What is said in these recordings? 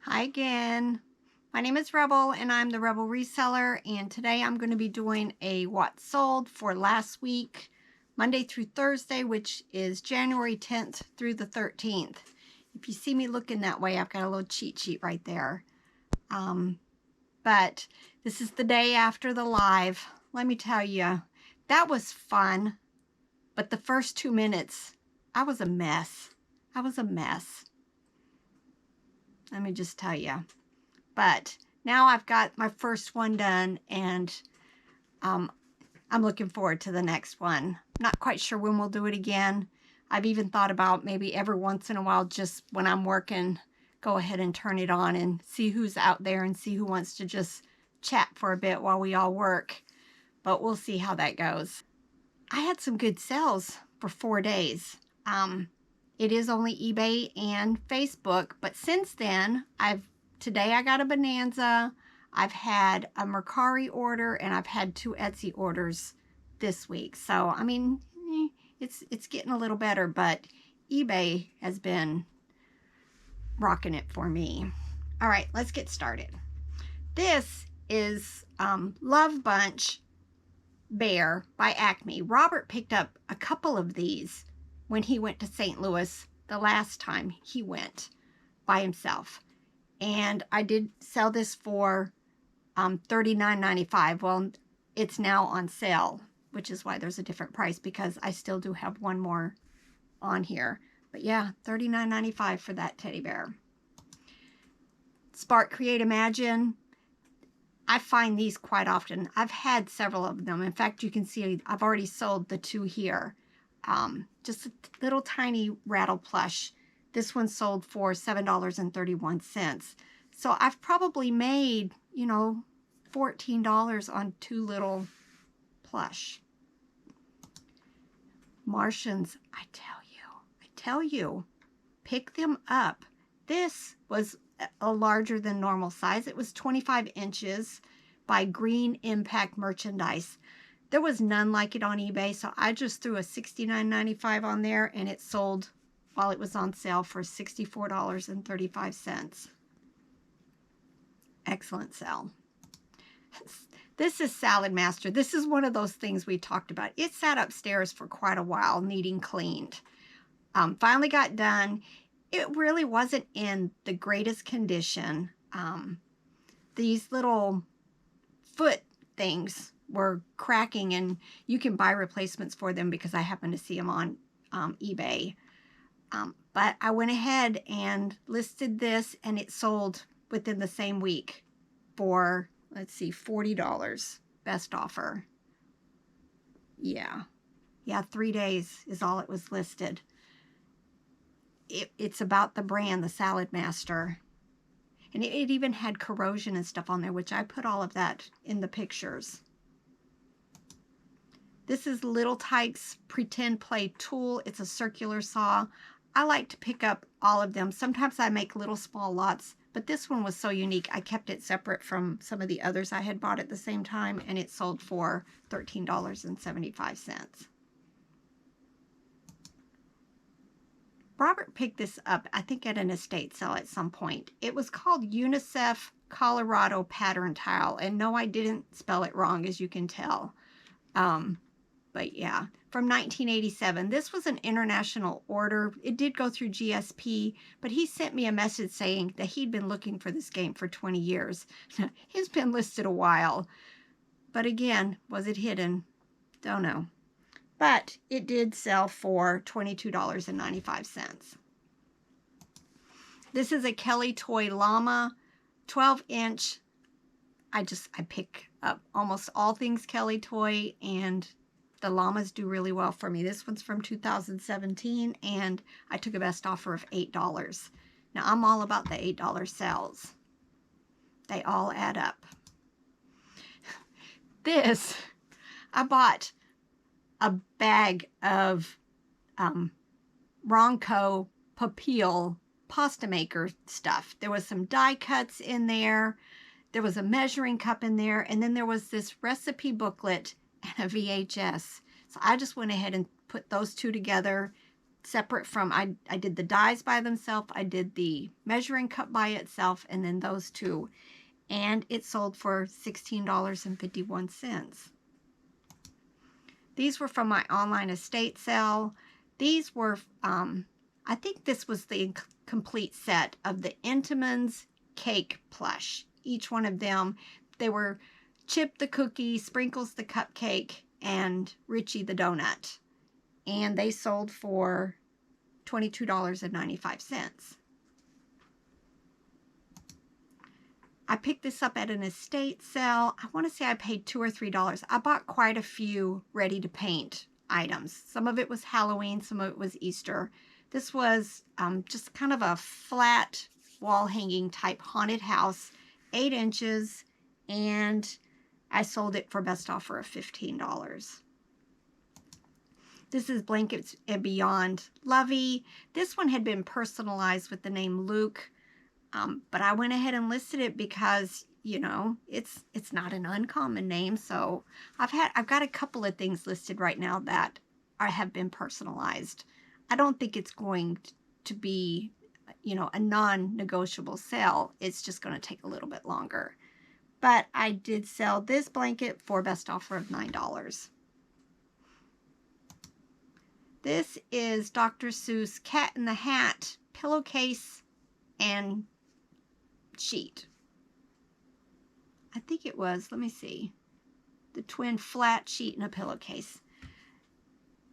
Hi again. My name is Rebel and I'm the Rebel Reseller, and today I'm going to be doing a what sold for last week, Monday through Thursday, which is January 10th through the 13th. If you see me looking that way, I've got a little cheat sheet right there. But this is the day after the live. Let me tell you, that was fun, but the first 2 minutes, I was a mess. I was a mess. Let me just tell you. But now I've got my first one done, and I'm looking forward to the next one. Not quite sure when we'll do it again. I've even thought about maybe every once in a while, just when I'm working, go ahead and turn it on and see who's out there and see who wants to just chat for a bit while we all work. But we'll see how that goes. I had some good sales for 4 days. It is only eBay and Facebook, but since then, today I got a Bonanza, I've had a Mercari order, and I've had 2 Etsy orders this week. So, I mean, it's getting a little better, but eBay has been rocking it for me. All right, let's get started. This is Love Bunch Bear by Acme. Robert picked up a couple of these when he went to St. Louis the last time he went by himself. And I did sell this for $39.95. Well, it's now on sale, which is why there's a different price, because I still do have one more on here. But yeah, $39.95 for that teddy bear. Spark, Create, Imagine. I find these quite often. I've had several of them. In fact, you can see I've already sold the 2 here. Just a little tiny rattle plush. This one sold for $7.31. So I've probably made, $14 on 2 little plush. Martians, I tell you, pick them up. This was a larger than normal size. It was 25 inches by Green Impact Merchandise. There was none like it on eBay, so I just threw a $69.95 on there, and it sold while it was on sale for $64.35. Excellent sale. This is Salad Master. This is one of those things we talked about. It sat upstairs for quite a while, needing cleaned. Finally got done. It really wasn't in the greatest condition. These little foot things were cracking, and you can buy replacements for them because I happen to see them on eBay. But I went ahead and listed this, and it sold within the same week for, let's see, $40. Best offer. Yeah, 3 days is all it was listed. It's about the brand, the Salad Master. And it even had corrosion and stuff on there, which I put all of that in the pictures. This is Little Tyke's Pretend Play Tool. It's a circular saw. I like to pick up all of them. Sometimes I make little small lots, but this one was so unique, I kept it separate from some of the others I had bought at the same time, and it sold for $13.75. Robert picked this up, I think, at an estate sale at some point. It was called Unicef Colorado Pattern Tile, and no, I didn't spell it wrong, as you can tell. But yeah, from 1987. This was an international order. It did go through GSP, but he sent me a message saying that he'd been looking for this game for 20 years. It's been listed a while. But again, was it hidden? Don't know. But it did sell for $22.95. This is a Kelly Toy Llama, 12-inch. I pick up almost all things Kelly Toy, and the llamas do really well for me. This one's from 2017, and I took a best offer of $8. Now, I'm all about the $8 sales. They all add up. This, I bought a bag of Ronco Papille pasta maker stuff. There was some die cuts in there. There was a measuring cup in there, and then there was this recipe booklet and a VHS. So I just went ahead and put those 2 together, separate from, I did the dies by themselves, I did the measuring cup by itself, and then those two. And it sold for $16.51. These were from my online estate sale. These were, I think this was the complete set of the Entenmann's cake plush. Each one of them, they were Chip the cookie, Sprinkles the cupcake, and Richie the donut. And they sold for $22.95. I picked this up at an estate sale. I want to say I paid $2 or $3. I bought quite a few ready to paint items. Some of it was Halloween, some of it was Easter. This was just kind of a flat wall hanging type haunted house, 8 inches, and I sold it for best offer of $15. This is Blankets and Beyond Lovey. This one had been personalized with the name Luke. But I went ahead and listed it because, you know, it's not an uncommon name. So I've got a couple of things listed right now that have been personalized. I don't think it's going to be, you know, a non-negotiable sale. It's just going to take a little bit longer. But I did sell this blanket for best offer of $9. This is Dr. Seuss Cat in the Hat pillowcase and sheet. I think it was, let me see, the twin flat sheet and a pillowcase.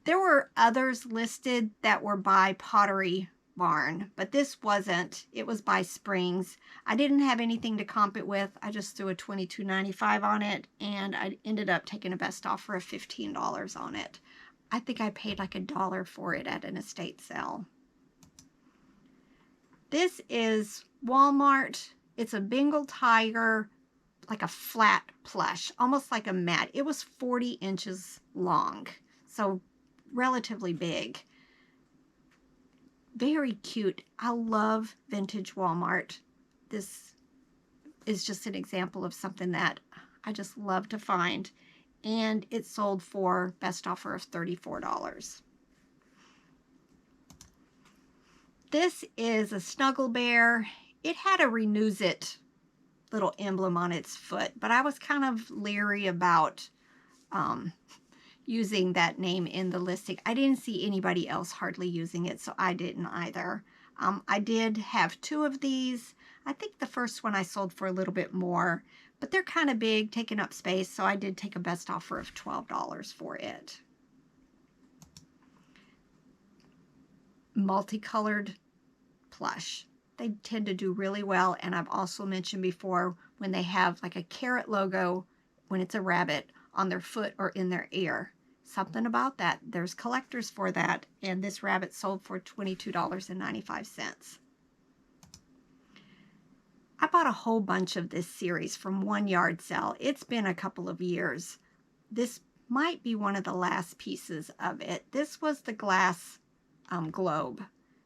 There were others listed that were by Pottery Barn, but this wasn't. It was by Springs. I didn't have anything to comp it with. I just threw a $22.95 on it, and I ended up taking a best offer of $15 on it. I think I paid like $1 for it at an estate sale. This is Walmart. It's a Bengal tiger, like a flat plush, almost like a mat. It was 40 inches long, so relatively big. Very cute. I love vintage Walmart. This is just an example of something that I just love to find. And it sold for best offer of $34. This is a Snuggle Bear. It had a Renews It little emblem on its foot, but I was kind of leery about using that name in the listing. I didn't see anybody else hardly using it, so I didn't either. I did have 2 of these. I think the first one I sold for a little bit more, but they're kind of big, taking up space, so I did take a best offer of $12 for it. Multicolored plush. They tend to do really well, and I've also mentioned before when they have like a carrot logo when it's a rabbit on their foot or in their ear. Something about that. There's collectors for that, and this rabbit sold for $22.95. I bought a whole bunch of this series from one yard sale. It's been a couple of years. This might be one of the last pieces of it. This was the glass globe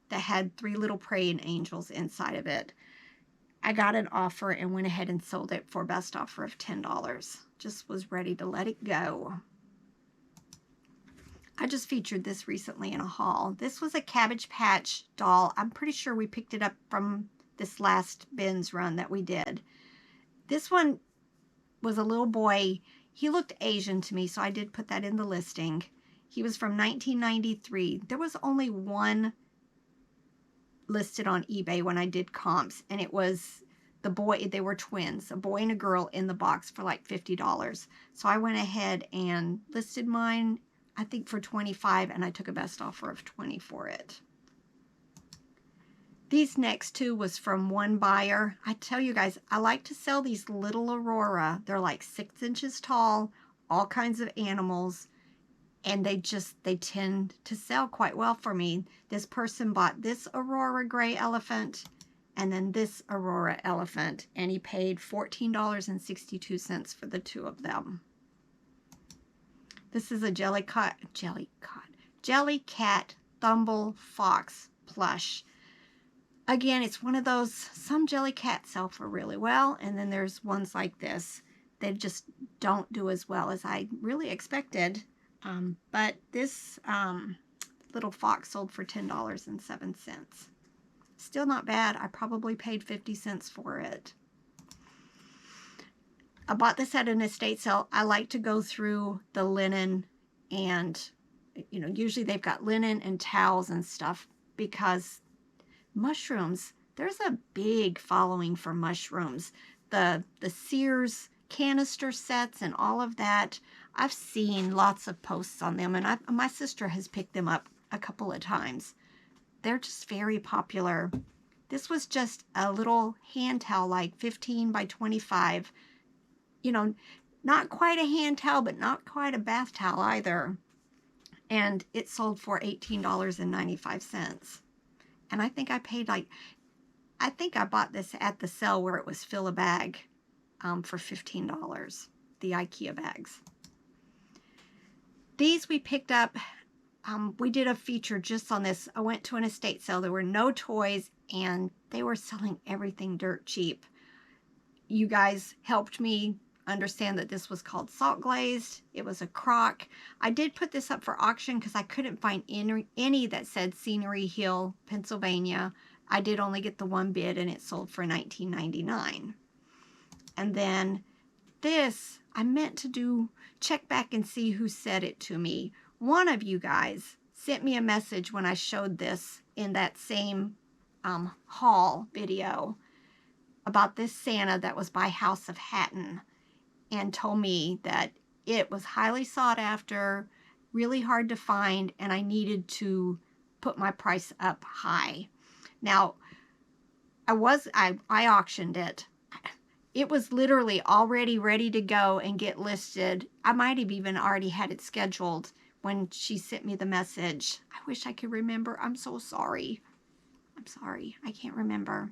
that had 3 little praying angels inside of it. I got an offer and went ahead and sold it for best offer of $10. Just was ready to let it go. I just featured this recently in a haul. This was a Cabbage Patch doll. I'm pretty sure we picked it up from this last bins run that we did. This one was a little boy. He looked Asian to me, so I did put that in the listing. He was from 1993. There was only one listed on eBay when I did comps, and it was the boy. They were twins, a boy and a girl, in the box for like $50. So I went ahead and listed mine, I think for $25, and I took a best offer of $20 for it. These next 2 was from one buyer. I tell you guys, I like to sell these little Aurora. They're like 6 inches tall, all kinds of animals, and they tend to sell quite well for me. This person bought this Aurora gray elephant and then this Aurora elephant, and he paid $14.62 for the 2 of them. This is a Jelly Cat Thumble Fox plush. Again, it's one of those, some jelly cats sell for really well, and then there's ones like this that just don't do as well as I really expected. But this little fox sold for $10.07. Still not bad. I probably paid 50 cents for it. I bought this at an estate sale. I like to go through the linen and, you know, usually they've got linen and towels and stuff because mushrooms, there's a big following for mushrooms. The Sears canister sets and all of that, I've seen lots of posts on them, and my sister has picked them up a couple of times. They're just very popular. This was just a little hand towel, like 15 by 25. You know, not quite a hand towel, but not quite a bath towel either. And it sold for $18.95. And I think I paid I think I bought this at the sale where it was fill a bag for $15, the Ikea bags. These we picked up, we did a feature just on this. I went to an estate sale. There were no toys and they were selling everything dirt cheap. You guys helped me understand that this was called salt glazed. It was a crock. I did put this up for auction because I couldn't find any that said Scenery Hill, Pennsylvania. I did only get the one bid and it sold for $19.99. And then this, I meant to check back and see who said it to me. One of you guys sent me a message when I showed this in that same haul video about this Santa that was by House of Hatton, and told me that it was highly sought after, really hard to find, and I needed to put my price up high. Now, I auctioned it. It was literally already ready to go and get listed. I might have even already had it scheduled when she sent me the message. I wish I could remember. I'm so sorry. I'm sorry. I can't remember.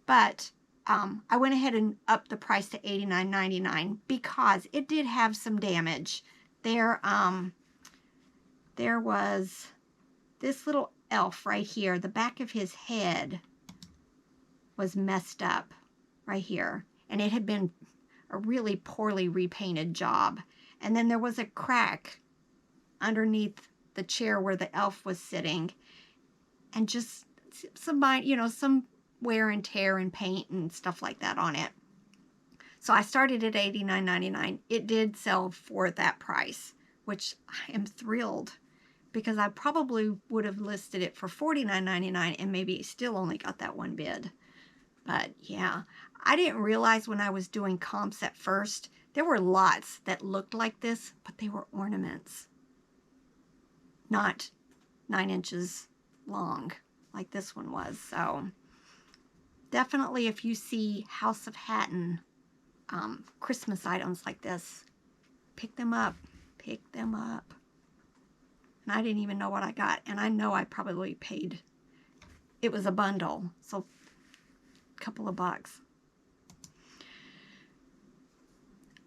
But I went ahead and upped the price to $89.99 because it did have some damage. There was this little elf right here. The back of his head was messed up right here, and it had been a really poorly repainted job. And then there was a crack underneath the chair where the elf was sitting, and just some wear and tear and paint and stuff like that on it. So I started at $89.99. It did sell for that price, which I am thrilled because I probably would have listed it for $49.99 and maybe still only got that one bid. But yeah, I didn't realize when I was doing comps at first, there were lots that looked like this, but they were ornaments, not 9 inches long like this one was. So definitely, if you see House of Hatton Christmas items like this, pick them up. Pick them up. And I didn't even know what I got. And I know I probably paid, it was a bundle, so a couple of bucks.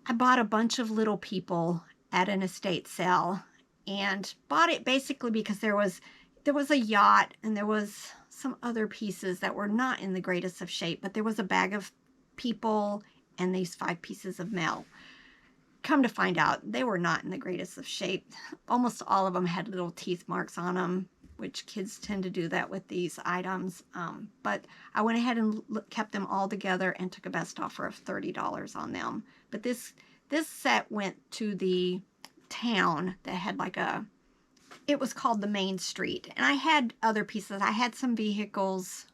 I bought a bunch of little people at an estate sale and bought it basically because there was a yacht and there was some other pieces that were not in the greatest of shape, but there was a bag of people and these 5 pieces of mail. Come to find out, they were not in the greatest of shape. Almost all of them had little teeth marks on them, which kids tend to do that with these items. But I went ahead and kept them all together and took a best offer of $30 on them. But this set went to the town that had like it was called the Main Street. And I had other pieces. I had some vehicles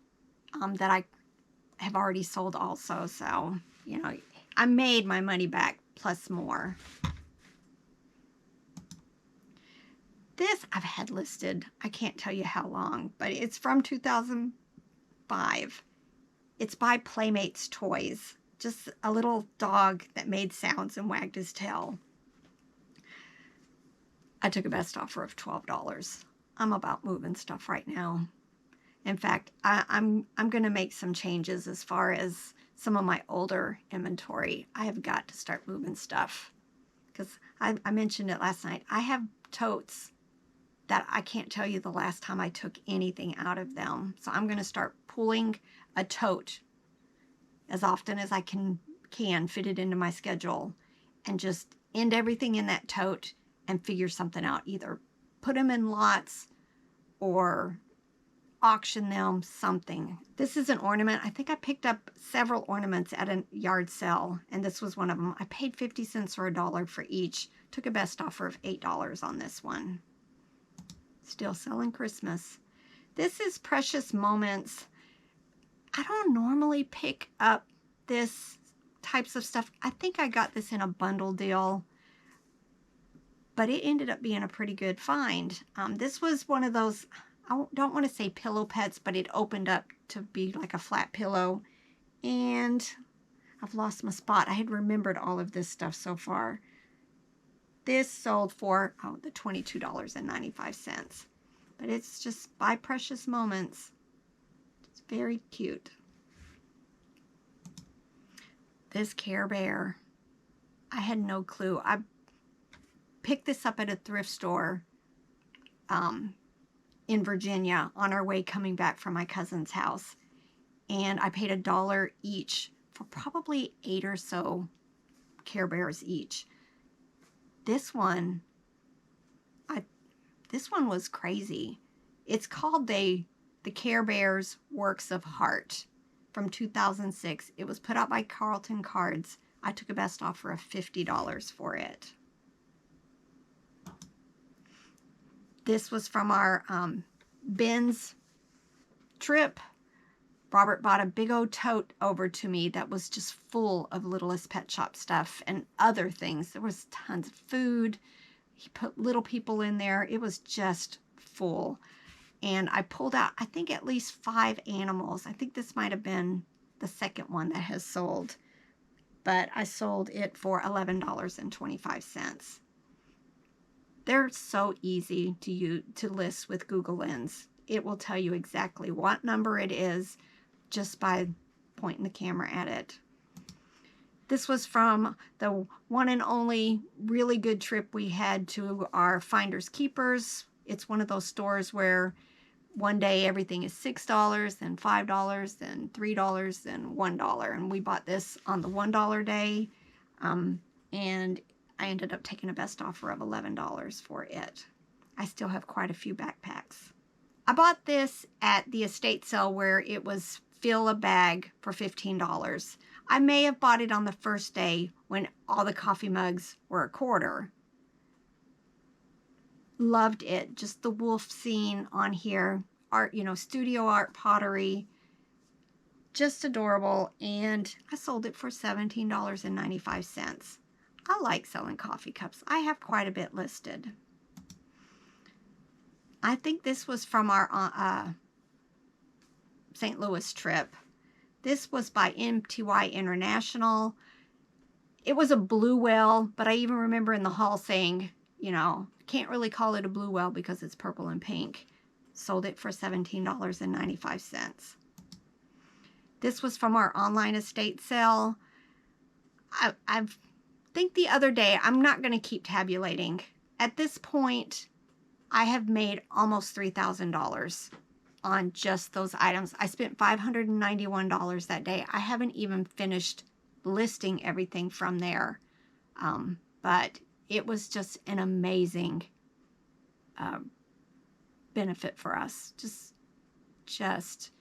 that I have already sold also. So, you know, I made my money back plus more. This I've had listed, I can't tell you how long, but it's from 2005. It's by Playmates Toys. Just a little dog that made sounds and wagged his tail. I took a best offer of $12. I'm about moving stuff right now. In fact, I'm going to make some changes as far as some of my older inventory. I have got to start moving stuff because I mentioned it last night. I have totes that I can't tell you the last time I took anything out of them. So I'm going to start pulling a tote as often as I can fit it into my schedule and just end everything in that tote and figure something out, either put them in lots or auction them, something. This is an ornament. I think I picked up several ornaments at a yard sale, and this was one of them. I paid 50 cents or $1 for each. Took a best offer of $8 on this one. Still selling Christmas. This is Precious Moments. I don't normally pick up this types of stuff. I think I got this in a bundle deal, but it ended up being a pretty good find. This was one of those, I don't want to say pillow pets, but it opened up to be like a flat pillow. And I've lost my spot. I had remembered all of this stuff so far. This sold for the $22.95. But it's just by Precious Moments. It's very cute. This Care Bear. I had no clue. I picked this up at a thrift store in Virginia on our way coming back from my cousin's house. And I paid $1 each for probably 8 or so Care Bears each. This one was crazy. It's called the Care Bears Works of Heart from 2006. It was put out by Carlton Cards. I took a best offer of $50 for it. This was from our Ben's trip. Robert bought a big old tote over to me that was just full of Littlest Pet Shop stuff and other things. There was tons of food. He put little people in there. It was just full. And I pulled out, I think, at least 5 animals. I think this might have been the second one that has sold. But I sold it for $11.25. They're so easy to list with Google Lens. It will tell you exactly what number it is just by pointing the camera at it. This was from the one and only really good trip we had to our Finders Keepers. It's one of those stores where one day everything is $6, then $5, then $3, then $1. And we bought this on the $1 day. And I ended up taking a best offer of $11 for it. I still have quite a few backpacks. I bought this at the estate sale where it was fill a bag for $15. I may have bought it on the first day when all the coffee mugs were $1. Loved it. Just the wolf scene on here. Art, studio art pottery. Just adorable. And I sold it for $17.95. I like selling coffee cups. I have quite a bit listed. I think this was from our St. Louis trip. This was by MTY International. It was a blue whale, but I even remember in the hall saying, can't really call it a blue whale because it's purple and pink. Sold it for $17.95. This was from our online estate sale. I think the other day, I'm not going to keep tabulating. At this point, I have made almost $3,000 on just those items. I spent $591 that day. I haven't even finished listing everything from there. But it was just an amazing benefit for us. Just,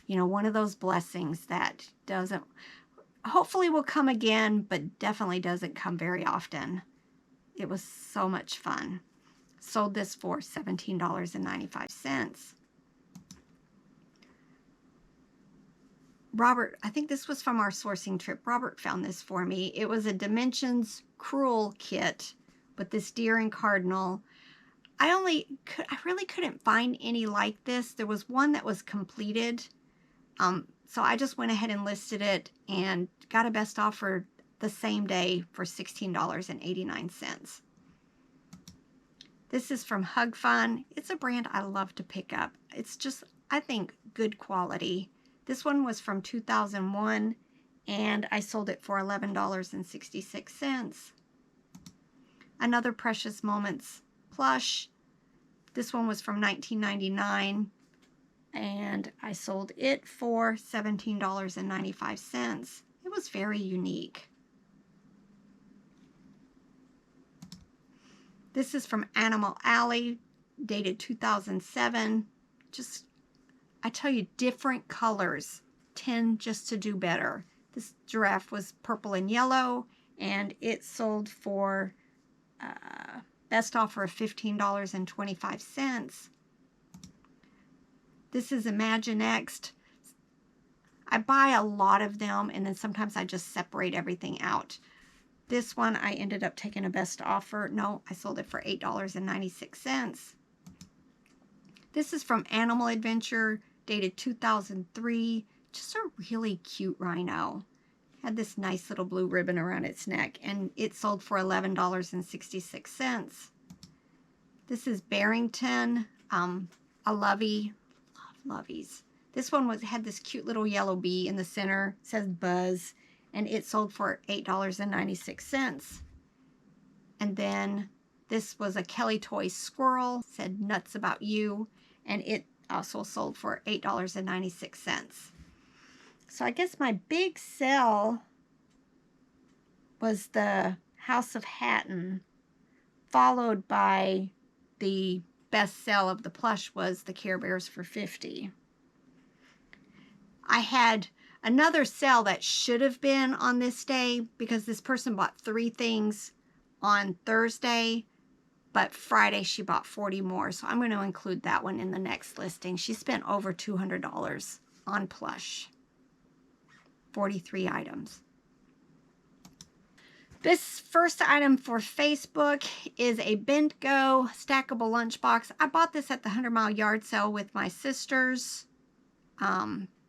one of those blessings that hopefully will come again, but definitely doesn't come very often. It was so much fun. Sold this for $17.95. Robert, I think this was from our sourcing trip. Robert found this for me. It was a Dimensions Cruel kit with this deer and cardinal. I really couldn't find any like this. There was one that was completed. So I just went ahead and listed it and got a best offer the same day for $16.89. This is from Hug Fun. It's a brand I love to pick up. It's just, I think, good quality. This one was from 2001, and I sold it for $11.66. Another Precious Moments plush. This one was from 1999, and I sold it for $17.95. It was very unique. This is from Animal Alley. dated 2007. Just, I tell you, different colors tend just to do better. This giraffe was purple and yellow, and it sold for best offer of $15.25. This is Imaginext. I buy a lot of them, and then sometimes I just separate everything out. This one I ended up taking a best offer. No, I sold it for $8.96. This is from Animal Adventure, dated 2003. Just a really cute rhino. Had this nice little blue ribbon around its neck, and it sold for $11.66. This is Barrington, a lovey. Love loveys. This one had this cute little yellow bee in the center. It says Buzz, and it sold for $8.96. And then this was a Kelly Toy squirrel, said Nuts About You, and it also sold for $8.96. So I guess my big sell was the House of Hatton, followed by the best sell of the plush was the Care Bears for $50. I had another sale that should have been on this day because this person bought 3 things on Thursday, but Friday she bought 40 more. So I'm going to include that one in the next listing. She spent over $200 on plush. 43 items. This first item for Facebook is a Bent Go stackable lunchbox. I bought this at the 100 Mile Yard Sale with my sisters.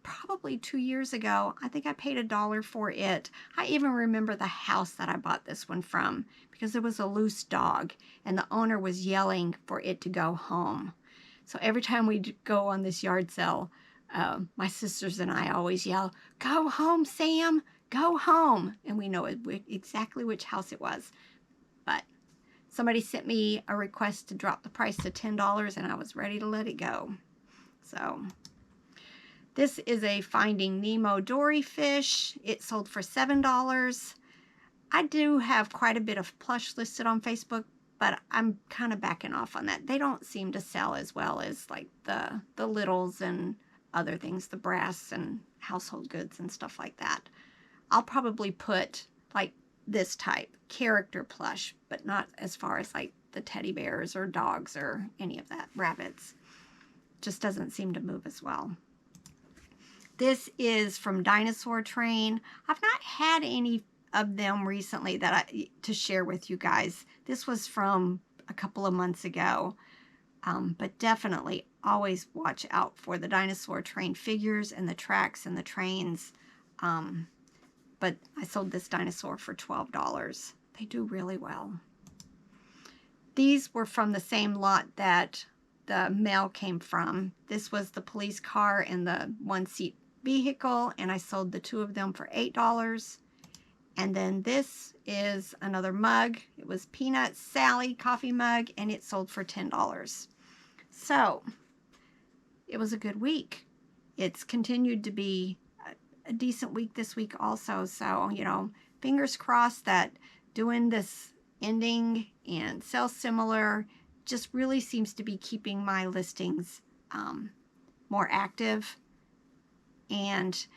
Probably 2 years ago. I think I paid $1 for it. I even remember the house that I bought this one from because there was a loose dog and the owner was yelling for it to go home. So every time we go on this yard sale, my sisters and I always yell, "Go home, Sam, go home." And we know exactly which house it was. But somebody sent me a request to drop the price to $10 and I was ready to let it go. So this is a Finding Nemo Dory fish. It sold for $7. I do have quite a bit of plush listed on Facebook, but I'm kind of backing off on that. They don't seem to sell as well as like the littles and other things, the brass and household goods and stuff like that. I'll probably put like this type, character plush, but not as far as like the teddy bears or dogs or any of that, rabbits. Just doesn't seem to move as well. This is from Dinosaur Train. I've not had any of them recently to share with you guys. This was from a couple of months ago, but definitely always watch out for the Dinosaur Train figures and the tracks and the trains. But I sold this dinosaur for $12. They do really well. These were from the same lot that the mail came from. This was the police car and the one-seat vehicle, and I sold the 2 of them for $8. And then this is another mug. It was Peanut Sally coffee mug, and it sold for $10. So it was a good week. It's continued to be a decent week this week also. So, you know, fingers crossed that doing this ending and sell similar just really seems to be keeping my listings more active. And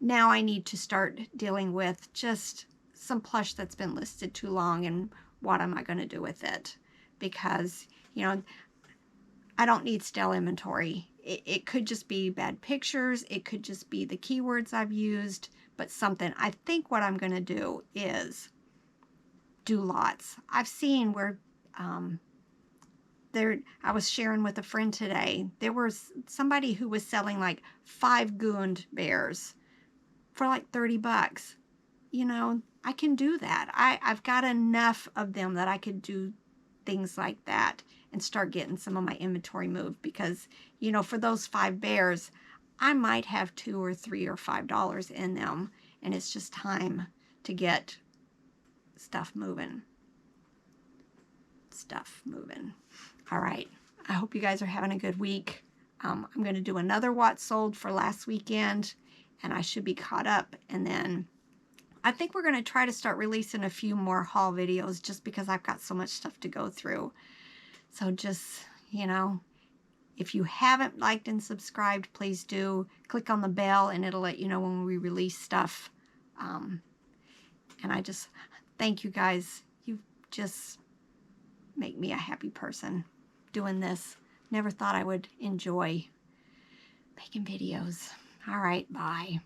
now I need to start dealing with just some plush that's been listed too long and what am I going to do with it? Because, you know, I don't need stale inventory. It could just be bad pictures. It could just be the keywords I've used, but something. I think what I'm going to do is do lots. I've seen where I was sharing with a friend today, there was somebody who was selling like 5 Gund bears for like $30. You know, I can do that. I've got enough of them that I could do things like that and start getting some of my inventory moved because, you know, for those 5 bears, I might have $2 or $3 or $5 in them, and it's just time to get stuff moving. All right. I hope you guys are having a good week. I'm going to do another what sold for last weekend, and I should be caught up. And then I think we're going to try to start releasing a few more haul videos just because I've got so much stuff to go through. So just you know. If you haven't liked and subscribed, please do. Click on the bell and it'll let you know when we release stuff. And I just thank you guys. You just make me a happy person doing this. Never thought I would enjoy making videos. All right, bye.